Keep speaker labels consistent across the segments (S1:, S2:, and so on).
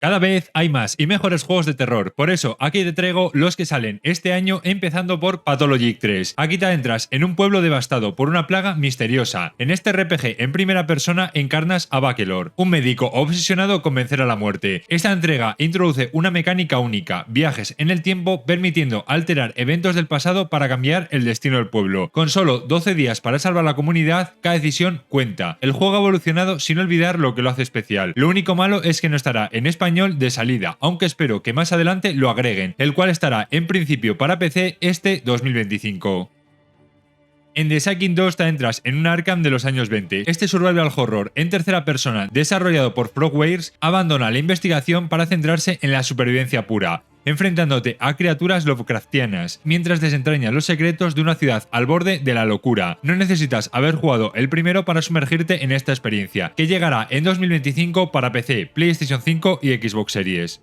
S1: Cada vez hay más y mejores juegos de terror, por eso aquí te traigo los que salen este año, empezando por Pathologic 3. Aquí te adentras en un pueblo devastado por una plaga misteriosa. En este RPG en primera persona encarnas a Bakelor, un médico obsesionado con vencer a la muerte. Esta entrega introduce una mecánica única, viajes en el tiempo permitiendo alterar eventos del pasado para cambiar el destino del pueblo. Con solo 12 días para salvar la comunidad, cada decisión cuenta. El juego ha evolucionado sin olvidar lo que lo hace especial. Lo único malo es que no estará en español de salida, aunque espero que más adelante lo agreguen, el cual estará en principio para PC este 2025. En The Sinking 2 te entras en un Arkham de los años 20. Este survival horror en tercera persona, desarrollado por Frogwares, abandona la investigación para centrarse en la supervivencia pura, enfrentándote a criaturas Lovecraftianas, mientras desentraña los secretos de una ciudad al borde de la locura. No necesitas haber jugado el primero para sumergirte en esta experiencia, que llegará en 2025 para PC, PlayStation 5 y Xbox Series.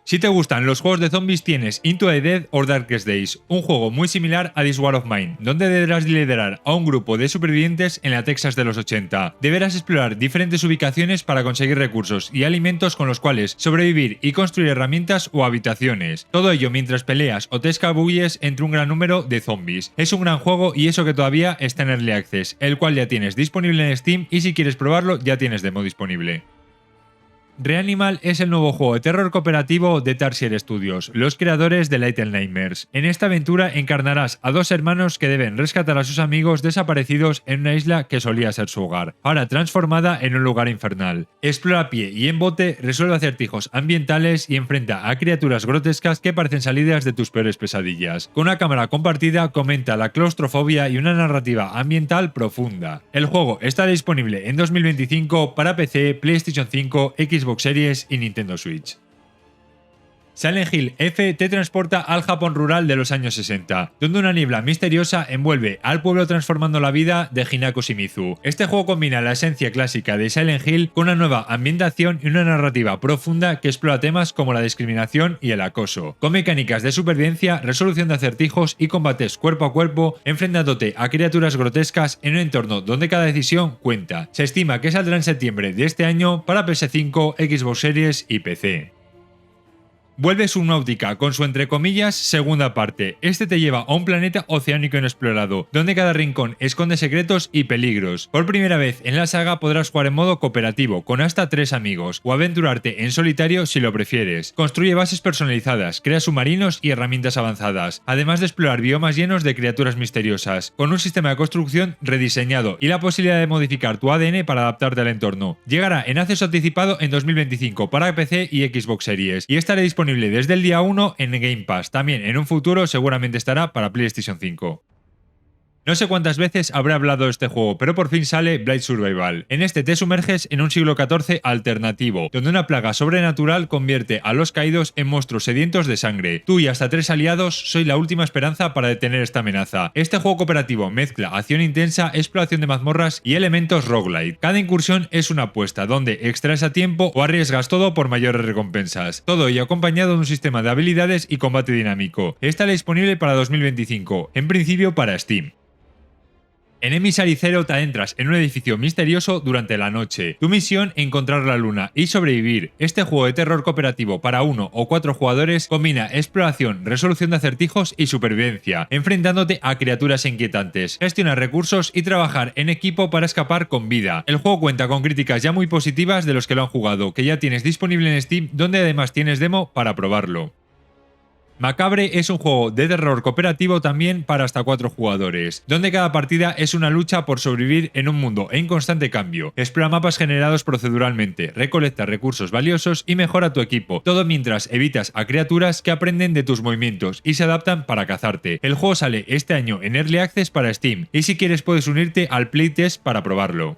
S1: Si te gustan los juegos de zombies tienes Into the Dead o Darkest Days, un juego muy similar a This War of Mine, donde deberás liderar a un grupo de supervivientes en la Texas de los 80. Deberás explorar diferentes ubicaciones para conseguir recursos y alimentos con los cuales sobrevivir y construir herramientas o habitaciones. Todo ello mientras peleas o te escabulles entre un gran número de zombies. Es un gran juego y eso que todavía está en Early Access, el cual ya tienes disponible en Steam y si quieres probarlo ya tienes demo disponible. Reanimal es el nuevo juego de terror cooperativo de Tarsier Studios, los creadores de Little Nightmares. En esta aventura encarnarás a dos hermanos que deben rescatar a sus amigos desaparecidos en una isla que solía ser su hogar, ahora transformada en un lugar infernal. Explora a pie y en bote, resuelve acertijos ambientales y enfrenta a criaturas grotescas que parecen salidas de tus peores pesadillas. Con una cámara compartida comenta la claustrofobia y una narrativa ambiental profunda. El juego está disponible en 2025 para PC, PlayStation 5, Xbox Series y Nintendo Switch. Silent Hill F te transporta al Japón rural de los años 60, donde una niebla misteriosa envuelve al pueblo transformando la vida de Hinako Shimizu. Este juego combina la esencia clásica de Silent Hill con una nueva ambientación y una narrativa profunda que explora temas como la discriminación y el acoso, con mecánicas de supervivencia, resolución de acertijos y combates cuerpo a cuerpo, enfrentándote a criaturas grotescas en un entorno donde cada decisión cuenta. Se estima que saldrá en septiembre de este año para PS5, Xbox Series y PC. Vuelve Subnautica con su entre comillas segunda parte. Este te lleva a un planeta oceánico inexplorado, donde cada rincón esconde secretos y peligros. Por primera vez en la saga podrás jugar en modo cooperativo con hasta 3 amigos, o aventurarte en solitario si lo prefieres. Construye bases personalizadas, crea submarinos y herramientas avanzadas, además de explorar biomas llenos de criaturas misteriosas, con un sistema de construcción rediseñado y la posibilidad de modificar tu ADN para adaptarte al entorno. Llegará en acceso anticipado en 2025 para PC y Xbox Series, y estará disponible desde el día 1 en Game Pass. También en un futuro seguramente estará para PlayStation 5. No sé cuántas veces habré hablado de este juego, pero por fin sale Blade Survival. En este te sumerges en un siglo XIV alternativo, donde una plaga sobrenatural convierte a los caídos en monstruos sedientos de sangre. Tú y hasta 3 aliados sois la última esperanza para detener esta amenaza. Este juego cooperativo mezcla acción intensa, exploración de mazmorras y elementos roguelite. Cada incursión es una apuesta, donde extraes a tiempo o arriesgas todo por mayores recompensas. Todo ello acompañado de un sistema de habilidades y combate dinámico. Estará disponible para 2025, en principio para Steam. En Emissary Zero te adentras en un edificio misterioso durante la noche. Tu misión, encontrar la luna y sobrevivir. Este juego de terror cooperativo para 1 o 4 jugadores combina exploración, resolución de acertijos y supervivencia, enfrentándote a criaturas inquietantes, gestionar recursos y trabajar en equipo para escapar con vida. El juego cuenta con críticas ya muy positivas de los que lo han jugado, que ya tienes disponible en Steam, donde además tienes demo para probarlo. Macabre es un juego de terror cooperativo también para hasta 4 jugadores, donde cada partida es una lucha por sobrevivir en un mundo en constante cambio. Explora mapas generados proceduralmente, recolecta recursos valiosos y mejora tu equipo, todo mientras evitas a criaturas que aprenden de tus movimientos y se adaptan para cazarte. El juego sale este año en Early Access para Steam, y si quieres puedes unirte al playtest para probarlo.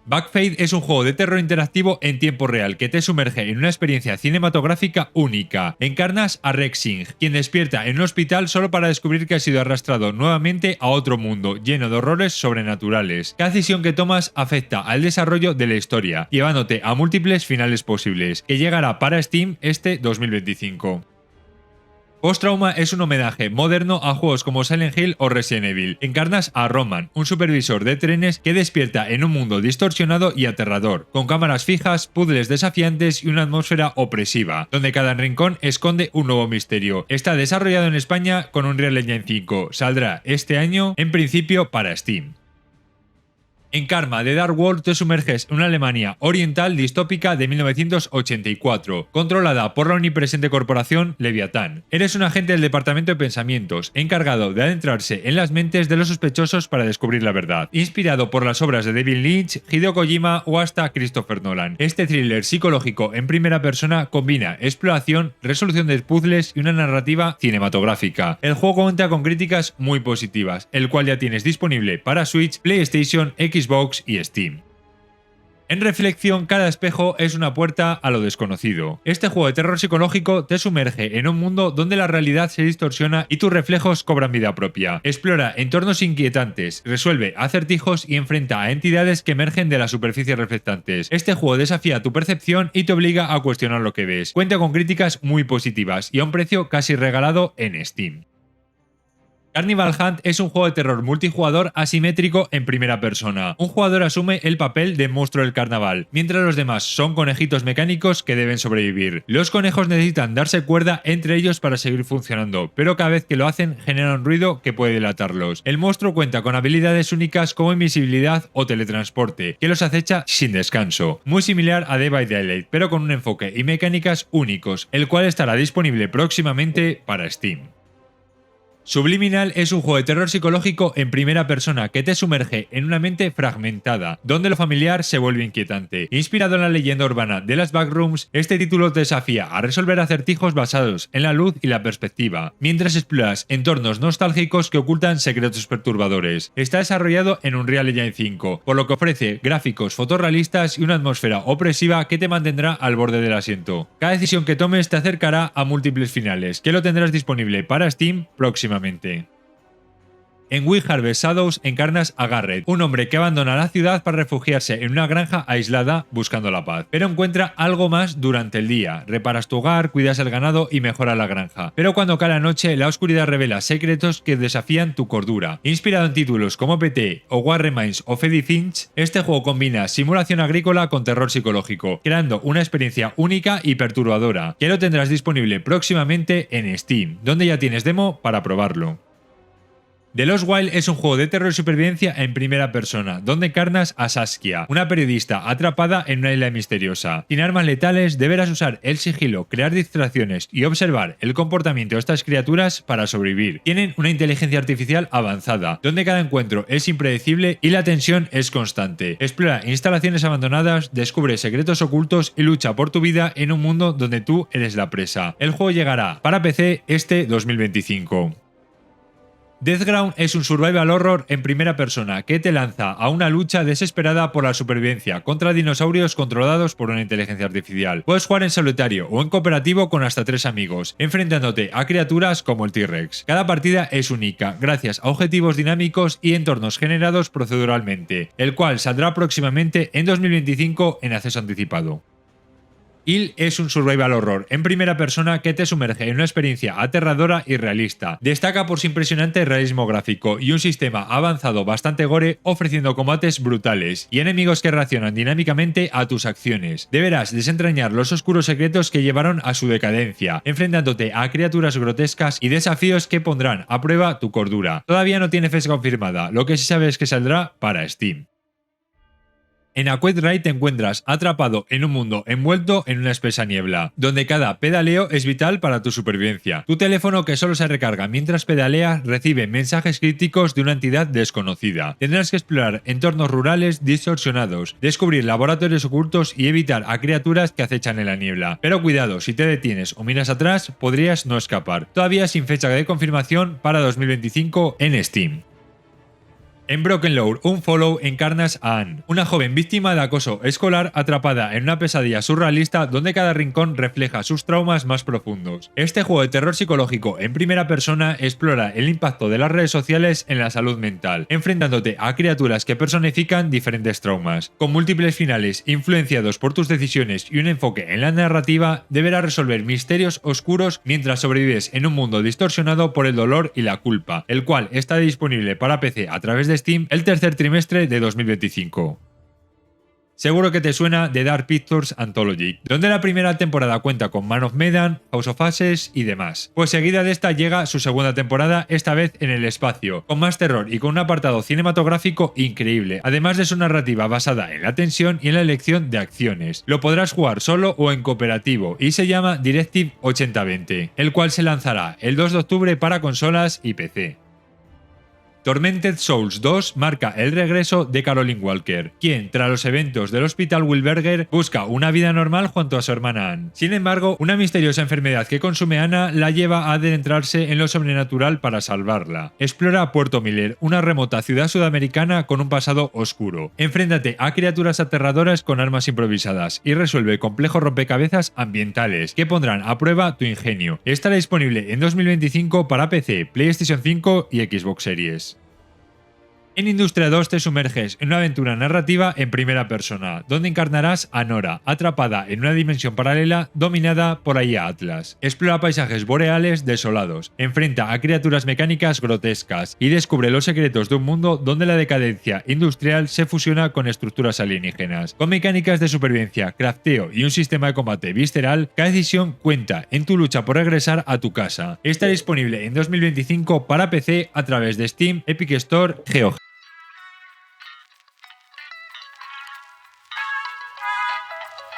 S1: Backfade es un juego de terror interactivo en tiempo real que te sumerge en una experiencia cinematográfica única. Encarnas a Rex Singh, quien despierta en un hospital solo para descubrir que ha sido arrastrado nuevamente a otro mundo lleno de horrores sobrenaturales. Cada decisión que tomas afecta al desarrollo de la historia, llevándote a múltiples finales posibles, que llegará para Steam este 2025. Post-Trauma es un homenaje moderno a juegos como Silent Hill o Resident Evil. Encarnas a Roman, un supervisor de trenes que despierta en un mundo distorsionado y aterrador, con cámaras fijas, puzzles desafiantes y una atmósfera opresiva, donde cada rincón esconde un nuevo misterio. Está desarrollado en España con Unreal Engine 5. Saldrá este año, en principio, para Steam. En Karma de Dark World te sumerges en una Alemania oriental distópica de 1984, controlada por la omnipresente corporación Leviatán. Eres un agente del Departamento de Pensamientos, encargado de adentrarse en las mentes de los sospechosos para descubrir la verdad. Inspirado por las obras de David Lynch, Hideo Kojima o hasta Christopher Nolan, este thriller psicológico en primera persona combina exploración, resolución de puzzles y una narrativa cinematográfica. El juego cuenta con críticas muy positivas, el cual ya tienes disponible para Switch, PlayStation, Xbox y Steam. En reflexión, cada espejo es una puerta a lo desconocido. Este juego de terror psicológico te sumerge en un mundo donde la realidad se distorsiona y tus reflejos cobran vida propia. Explora entornos inquietantes, resuelve acertijos y enfrenta a entidades que emergen de las superficies reflectantes. Este juego desafía tu percepción y te obliga a cuestionar lo que ves. Cuenta con críticas muy positivas y a un precio casi regalado en Steam. Carnival Hunt es un juego de terror multijugador asimétrico en primera persona. Un jugador asume el papel de monstruo del carnaval, mientras los demás son conejitos mecánicos que deben sobrevivir. Los conejos necesitan darse cuerda entre ellos para seguir funcionando, pero cada vez que lo hacen genera un ruido que puede delatarlos. El monstruo cuenta con habilidades únicas como invisibilidad o teletransporte, que los acecha sin descanso. Muy similar a Dead by Daylight, pero con un enfoque y mecánicas únicos, el cual estará disponible próximamente para Steam. Subliminal es un juego de terror psicológico en primera persona que te sumerge en una mente fragmentada, donde lo familiar se vuelve inquietante. Inspirado en la leyenda urbana de las Backrooms, este título te desafía a resolver acertijos basados en la luz y la perspectiva, mientras exploras entornos nostálgicos que ocultan secretos perturbadores. Está desarrollado en Unreal Engine 5, por lo que ofrece gráficos fotorrealistas y una atmósfera opresiva que te mantendrá al borde del asiento. Cada decisión que tomes te acercará a múltiples finales, que lo tendrás disponible para Steam próximamente. En We Harvest Shadows encarnas a Garrett, un hombre que abandona la ciudad para refugiarse en una granja aislada buscando la paz. Pero encuentra algo más durante el día. Reparas tu hogar, cuidas el ganado y mejoras la granja. Pero cuando cae la noche, la oscuridad revela secretos que desafían tu cordura. Inspirado en títulos como PT o What Remains of Edith Finch, este juego combina simulación agrícola con terror psicológico, creando una experiencia única y perturbadora, que lo tendrás disponible próximamente en Steam, donde ya tienes demo para probarlo. The Lost Wild es un juego de terror y supervivencia en primera persona, donde encarnas a Saskia, una periodista atrapada en una isla misteriosa. Sin armas letales, deberás usar el sigilo, crear distracciones y observar el comportamiento de estas criaturas para sobrevivir. Tienen una inteligencia artificial avanzada, donde cada encuentro es impredecible y la tensión es constante. Explora instalaciones abandonadas, descubre secretos ocultos y lucha por tu vida en un mundo donde tú eres la presa. El juego llegará para PC este 2025. Deathground es un survival horror en primera persona que te lanza a una lucha desesperada por la supervivencia contra dinosaurios controlados por una inteligencia artificial. Puedes jugar en solitario o en cooperativo con hasta 3 amigos, enfrentándote a criaturas como el T-Rex. Cada partida es única, gracias a objetivos dinámicos y entornos generados proceduralmente, el cual saldrá próximamente en 2025 en acceso anticipado. Hill es un survival horror en primera persona que te sumerge en una experiencia aterradora y realista. Destaca por su impresionante realismo gráfico y un sistema avanzado bastante gore, ofreciendo combates brutales y enemigos que reaccionan dinámicamente a tus acciones. Deberás desentrañar los oscuros secretos que llevaron a su decadencia, enfrentándote a criaturas grotescas y desafíos que pondrán a prueba tu cordura. Todavía no tiene fecha confirmada, lo que sí sabes es que saldrá para Steam. En Aquaid Ride te encuentras atrapado en un mundo envuelto en una espesa niebla, donde cada pedaleo es vital para tu supervivencia. Tu teléfono, que solo se recarga mientras pedaleas, recibe mensajes críticos de una entidad desconocida. Tendrás que explorar entornos rurales distorsionados, descubrir laboratorios ocultos y evitar a criaturas que acechan en la niebla. Pero cuidado, si te detienes o miras atrás, podrías no escapar. Todavía sin fecha de confirmación para 2025 en Steam. En Broken Lore Unfollow encarnas a Anne, una joven víctima de acoso escolar atrapada en una pesadilla surrealista donde cada rincón refleja sus traumas más profundos. Este juego de terror psicológico en primera persona explora el impacto de las redes sociales en la salud mental, enfrentándote a criaturas que personifican diferentes traumas. Con múltiples finales influenciados por tus decisiones y un enfoque en la narrativa, deberás resolver misterios oscuros mientras sobrevives en un mundo distorsionado por el dolor y la culpa, el cual está disponible para PC a través de Steam el tercer trimestre de 2025. Seguro que te suena The Dark Pictures Anthology, donde la primera temporada cuenta con Man of Medan, House of Ashes y demás. Pues seguida de esta llega su segunda temporada, esta vez en el espacio, con más terror y con un apartado cinematográfico increíble, además de su narrativa basada en la tensión y en la elección de acciones. Lo podrás jugar solo o en cooperativo y se llama Directive 8020, el cual se lanzará el 2 de octubre para consolas y PC. Tormented Souls 2 marca el regreso de Caroline Walker, quien, tras los eventos del Hospital Wilberger, busca una vida normal junto a su hermana Anne. Sin embargo, una misteriosa enfermedad que consume a Anna la lleva a adentrarse en lo sobrenatural para salvarla. Explora Puerto Miller, una remota ciudad sudamericana con un pasado oscuro. Enfréntate a criaturas aterradoras con armas improvisadas y resuelve complejos rompecabezas ambientales que pondrán a prueba tu ingenio. Estará disponible en 2025 para PC, PlayStation 5 y Xbox Series. En Industria 2 te sumerges en una aventura narrativa en primera persona, donde encarnarás a Nora, atrapada en una dimensión paralela dominada por Aya Atlas. Explora paisajes boreales desolados, enfrenta a criaturas mecánicas grotescas y descubre los secretos de un mundo donde la decadencia industrial se fusiona con estructuras alienígenas. Con mecánicas de supervivencia, crafteo y un sistema de combate visceral, cada decisión cuenta en tu lucha por regresar a tu casa. Está disponible en 2025 para PC a través de Steam, Epic Store, GOG.